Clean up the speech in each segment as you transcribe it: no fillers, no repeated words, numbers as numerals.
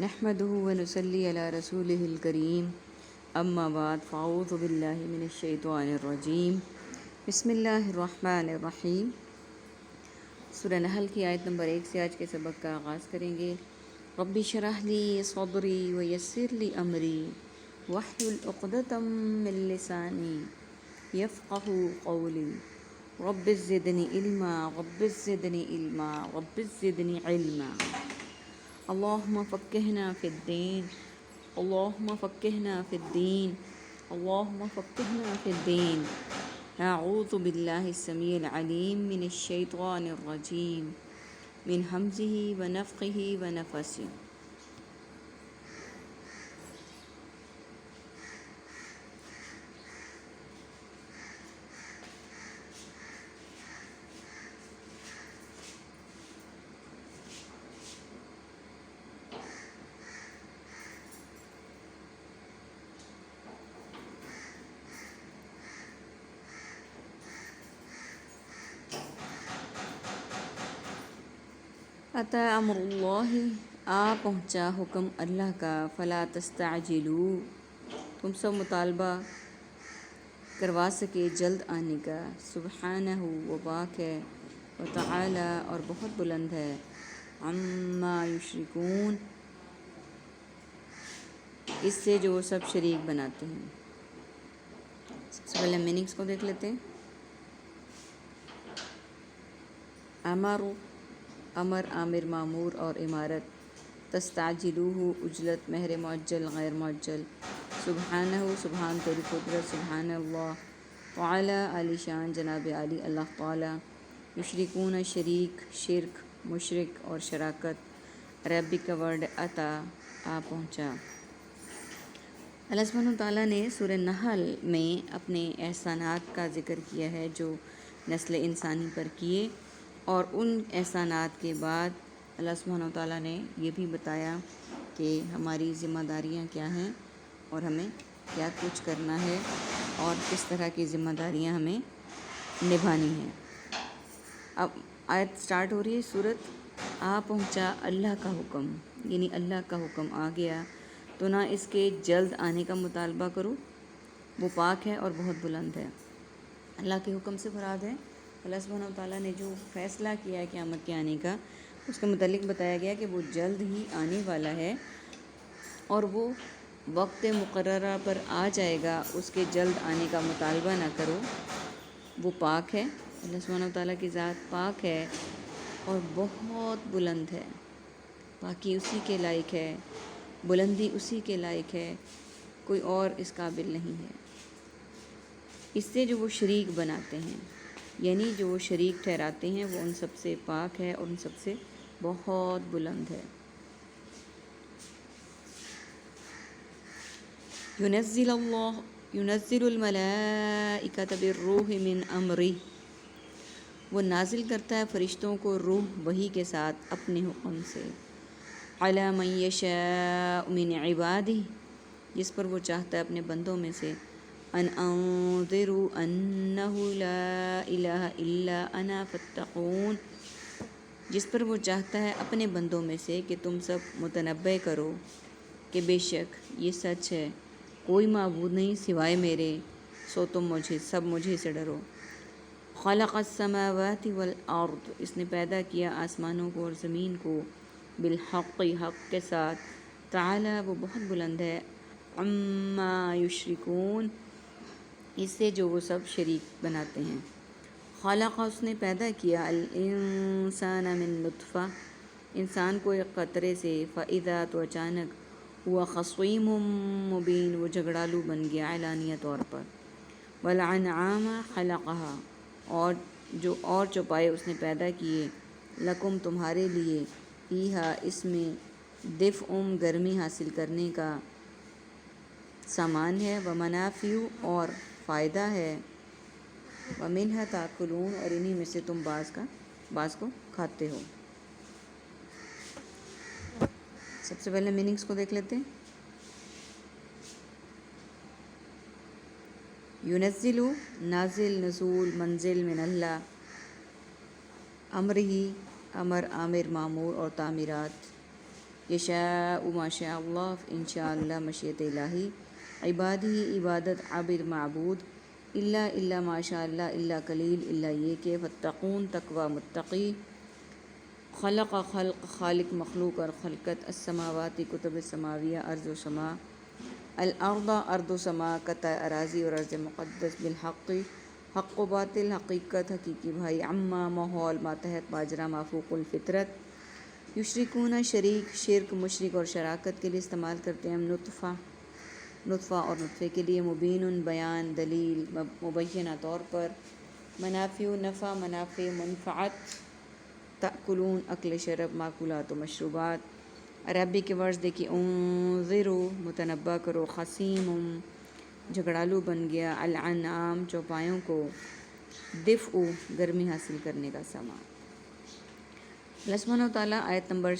نحمده ونصلي على رسوله الكريم اما بعد فاعوذ باللہ من الشیطان الرجیم بسم اللہ الرحمن الرحیم۔ سورہ نحل کی آیت نمبر 1 سے آج کے سبق کا آغاز کریں گے۔ رب اشرح لی صدری ویسر لی امری واحلل عقدۃ من لسانی یفقهوا قولی رب زدنی علما رب زدنی علما رب زدنی علما۔ اللہم فقہنا فی الدین اللہم فقہنا فی الدین اللہم فقہنا فی الدین۔ اعوذ باللہ السمیع العلیم من الشیطان الرجیم من ہمزہ ونفخہ ونفثہ۔ اتی امر اللہ، آ پہنچا حکم اللہ کا، فلا تستعجلوا، تم سب مطالبہ کروا سکے جلد آنے کا، سبحانہ وہ پاک ہے، وتعالی اور بہت بلند ہے، عما یشرکون اس سے جو وہ سب شریک بناتے ہیں۔ سب سے پہلے میننگس کو دیکھ لیتے ہیں۔ امر عامر معمور اور عمارت، تستعجلوہ عجلت مہر معجل غیر معجل، سبحانہ سبحان تیری قدرت، سبحان اللہ، تعالی عالی شان جناب عالی اللہ تعالی، یشرکون شریک شرک مشرک اور شراکت، عربی کا ورڈ اتا آ پہنچا۔ اللہ سبحانہ وتعالیٰ نے سورہ نحل میں اپنے احسانات کا ذکر کیا ہے جو نسل انسانی پر کیے، اور ان احسانات کے بعد اللہ سبحانہ وتعالیٰ نے یہ بھی بتایا کہ ہماری ذمہ داریاں کیا ہیں اور ہمیں کیا کچھ کرنا ہے اور کس طرح کی ذمہ داریاں ہمیں نبھانی ہیں۔ اب آیت سٹارٹ ہو رہی ہے، سورت آ پہنچا اللہ کا حکم، یعنی اللہ کا حکم آ گیا تو نہ اس کے جلد آنے کا مطالبہ کرو، وہ پاک ہے اور بہت بلند ہے۔ اللہ کے حکم سے مراد ہے اللہ سبحانہ وتعالیٰ نے جو فیصلہ کیا ہے قیامت کے آنے کا، اس کے متعلق بتایا گیا کہ وہ جلد ہی آنے والا ہے اور وہ وقت مقررہ پر آ جائے گا، اس کے جلد آنے کا مطالبہ نہ کرو، وہ پاک ہے۔ اللہ سبحانہ وتعالیٰ کی ذات پاک ہے اور بہت بلند ہے، پاکی اسی کے لائق ہے، بلندی اسی کے لائق ہے، کوئی اور اس قابل نہیں ہے۔ اس سے جو وہ شریک بناتے ہیں، یعنی جو وہ شریک ٹھہراتے ہیں، وہ ان سب سے پاک ہے اور ان سب سے بہت بلند ہے۔ ينزل الملائکۃ بالروح من امرہ، وہ نازل کرتا ہے فرشتوں کو روح وحی کے ساتھ اپنے حکم سے، علی من یشاء من عبادہ، جس پر وہ چاہتا ہے اپنے بندوں میں سے، ان انذروا انہ لا الہ الا انا فاتقون، جس پر وہ چاہتا ہے اپنے بندوں میں سے کہ تم سب متنبع کرو کہ بے شک یہ سچ ہے، کوئی معبود نہیں سوائے میرے، سو تم مجھے سے ڈرو۔ خلق السماوات والارض، اس نے پیدا کیا آسمانوں کو اور زمین کو، بالحق حق کے ساتھ، تعالی وہ بہت بلند ہے، عما یشرکون اس سے جو وہ سب شریک بناتے ہیں۔ خلق اس نے پیدا کیا، الانسان من نطفہ انسان کو ایک قطرے سے، فاذا تو اچانک، ہوا خصیم مبین وہ جھگڑالو بن گیا اعلانیہ طور پر، والانعام خلقہا اور چوپائے اس نے پیدا کیے، لکم تمہارے لیے، فیہا اس میں، دفء گرمی حاصل کرنے کا سامان ہے، ومنافع اور فائدہ ہے، ومنہا تاکلون اور انہی میں سے تم بعض کو کھاتے ہو۔ سب سے پہلے میننگس کو دیکھ لیتے ہیں۔ ینزل نازل، نزول منزل، من اللہ، امر ہی امر عامر معمور اور تعمیرات، یشاء ما شاء اللہ انشاءاللہ مشیت الہی، عبادی عبادت عابد معبود، الا ما شاء اللہ الا قلیل الا یہ کہ فتقون تقوی متقی، خلق خالق مخلوق اور خلقت، السماواتی کتب سماویہ ارض و سما، الارض ارض و سما قطع اراضی اور ارض مقدس، بالحق حق و باطل حقیقت حقیقی بھائی، عما ماحول ماتحت ماجرا مافوق الفطرت، یشرکون شریک شرک مشرک اور شراکت کے لیے استعمال کرتے ہیں ہم نطفہ اور نطفے کے لیے، مبین بیان دلیل مبینہ طور پر، منافع نفع منافع منفعت، تأکلون اکل شرب ماکولات و مشروبات، عربی کے ورڈز دیکھیے، انذرو متنبہ کرو، خصیم جھگڑالو بن گیا، الانعام چوپایوں کو، دفء گرمی حاصل کرنے کا سامان۔ اللہ سبحانہ و تعالیٰ آیت نمبر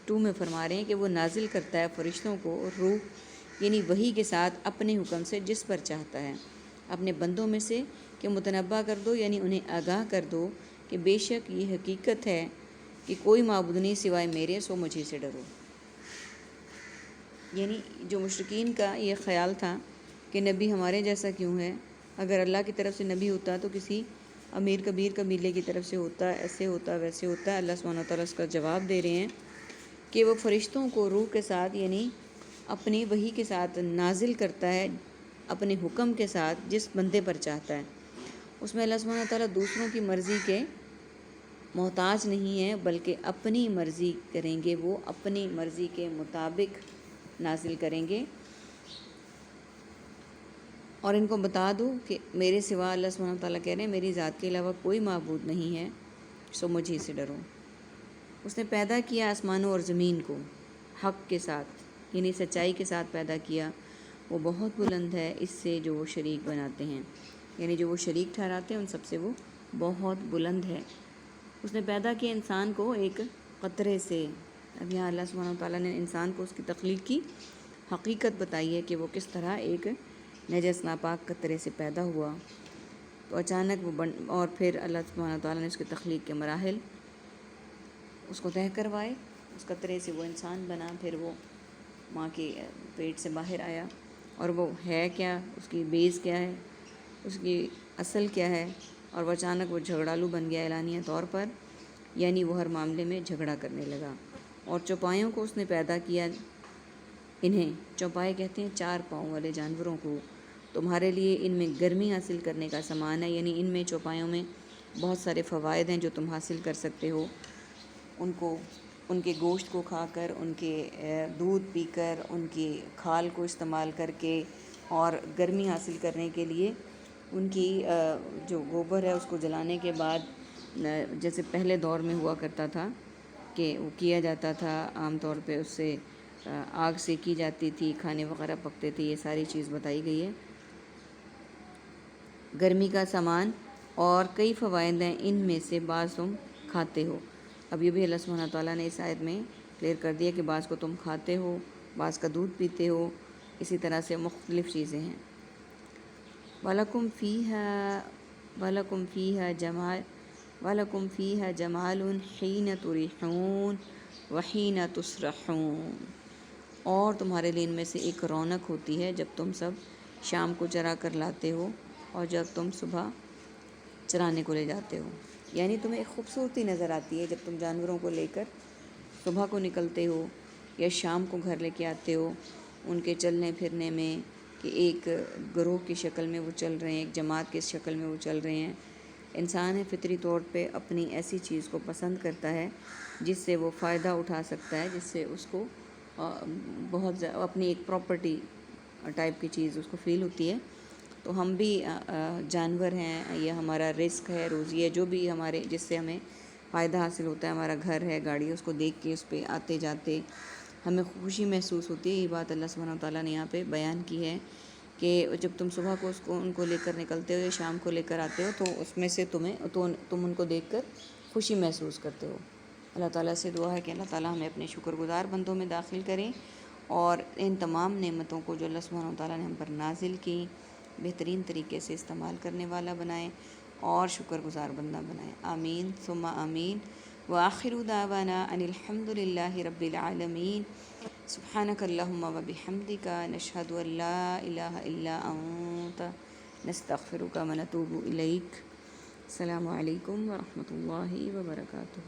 2 میں فرما رہے ہیں کہ وہ نازل کرتا ہے فرشتوں کو روح یعنی وحی کے ساتھ اپنے حکم سے جس پر چاہتا ہے اپنے بندوں میں سے، کہ متنبہ کر دو یعنی انہیں آگاہ کر دو کہ بے شک یہ حقیقت ہے کہ کوئی معبود نہیں سوائے میرے، سو مجھے سے ڈرو۔ یعنی جو مشرکین کا یہ خیال تھا کہ نبی ہمارے جیسا کیوں ہے، اگر اللہ کی طرف سے نبی ہوتا تو کسی امیر کبیر قبیلے کی طرف سے ہوتا، ایسے ہوتا ویسے ہوتا۔ اللہ سبحانہ وتعالیٰ اس کا جواب دے رہے ہیں کہ وہ فرشتوں کو روح کے ساتھ یعنی اپنی وحی کے ساتھ نازل کرتا ہے اپنے حکم کے ساتھ جس بندے پر چاہتا ہے۔ اس میں اللہ سبحانہ وتعالیٰ دوسروں کی مرضی کے محتاج نہیں ہے، بلکہ اپنی مرضی کریں گے، وہ اپنی مرضی کے مطابق نازل کریں گے۔ اور ان کو بتا دو کہ میرے سوا، اللہ سبحانہ وتعالیٰ کہہ رہے ہیں، میری ذات کے علاوہ کوئی معبود نہیں ہے، سو مجھے سے ڈرو۔ اس نے پیدا کیا آسمانوں اور زمین کو حق کے ساتھ یعنی سچائی کے ساتھ پیدا کیا، وہ بہت بلند ہے اس سے جو وہ شریک بناتے ہیں، یعنی جو وہ شریک ٹھہراتے ہیں ان سب سے وہ بہت بلند ہے۔ اس نے پیدا کیا انسان کو ایک قطرے سے۔ اب یہاں اللہ سبحانہ وتعالیٰ نے انسان کو اس کی تخلیق کی حقیقت بتائی ہے کہ وہ کس طرح ایک نجس ناپاک قطرے سے پیدا ہوا، تو اچانک وہ اور پھر اللہ سبحانہ وتعالیٰ نے اس کی تخلیق کے مراحل اس کو طے کروائے، اس قطرے سے وہ انسان بنا، پھر وہ ماں کے پیٹ سے باہر آیا، اور وہ ہے کیا، اس کی بیس کیا ہے، اس کی اصل کیا ہے، اور وہ اچانک وہ جھگڑالو بن گیا اعلانیہ طور پر، یعنی وہ ہر معاملے میں جھگڑا کرنے لگا۔ اور چوپایوں کو اس نے پیدا کیا، انہیں چوپائے کہتے ہیں 4 پاؤں والے جانوروں کو، تمہارے لیے ان میں گرمی حاصل کرنے کا سامان ہے، یعنی ان میں چوپایوں میں بہت سارے فوائد ہیں جو تم حاصل کر سکتے ہو، ان کے گوشت کو کھا کر، ان کے دودھ پی کر، ان کی کھال کو استعمال کر کے، اور گرمی حاصل کرنے کے لیے ان کی جو گوبر ہے اس کو جلانے کے بعد، جیسے پہلے دور میں ہوا کرتا تھا کہ وہ کیا جاتا تھا عام طور پہ، اس سے آگ سیکی جاتی تھی، کھانے وغیرہ پکتے تھے، یہ ساری چیز بتائی گئی ہے۔ گرمی کا سامان اور کئی فوائد ہیں، ان میں سے بعض تم کھاتے ہو۔ اب یہ بھی اللہ سبحانہ تعالیٰ نے اس آیت میں کلیئر کر دیا کہ بعض کو تم کھاتے ہو، بعض کا دودھ پیتے ہو، اسی طرح سے مختلف چیزیں ہیں۔ وَلَكُمْ فِيهَا جَمَالٌ حِينَ تُرِيحُونَ وَحِينَ تُسْرَحُونَ، اور تمہارے لیے ان میں سے ایک رونق ہوتی ہے جب تم سب شام کو چرا کر لاتے ہو اور جب تم صبح چرانے کو لے جاتے ہو، یعنی تمہیں ایک خوبصورتی نظر آتی ہے جب تم جانوروں کو لے کر صبح کو نکلتے ہو یا شام کو گھر لے کے آتے ہو، ان کے چلنے پھرنے میں کہ ایک گروہ کی شکل میں وہ چل رہے ہیں، ایک جماعت کی شکل میں وہ چل رہے ہیں۔ انسان فطری طور پہ اپنی ایسی چیز کو پسند کرتا ہے جس سے وہ فائدہ اٹھا سکتا ہے، جس سے اس کو بہت اپنی ایک پراپرٹی ٹائپ کی چیز اس کو فیل ہوتی ہے۔ تو ہم بھی جانور ہیں، یہ ہمارا رزق ہے، روزی ہے، جو بھی ہمارے جس سے ہمیں فائدہ حاصل ہوتا ہے، ہمارا گھر ہے، گاڑی، اس کو دیکھ کے اس پہ آتے جاتے ہمیں خوشی محسوس ہوتی ہے۔ یہ بات اللہ سبحانہ وتعالیٰ نے یہاں پہ بیان کی ہے کہ جب تم صبح کو ان کو لے کر نکلتے ہو یا شام کو لے کر آتے ہو تو اس میں سے تم ان کو دیکھ کر خوشی محسوس کرتے ہو۔ اللہ تعالیٰ سے دعا ہے کہ اللہ تعالیٰ ہمیں اپنے شکر گزار بندوں میں داخل کریں، اور ان تمام نعمتوں کو جو اللہ سبحانہ وتعالیٰ نے ہم پر نازل کی بہترین طریقے سے استعمال کرنے والا بنائیں اور شکر گزار بندہ بنائیں۔ آمین ثم آمین۔ وآخر دعوانا ان الحمد للہ رب العالمین. سبحانک اللہم و بحمدک نشہد ان لا الہ الا انت نستغفرک و نتوب الیک. السلام علیکم ورحمۃ اللہ وبرکاتہ.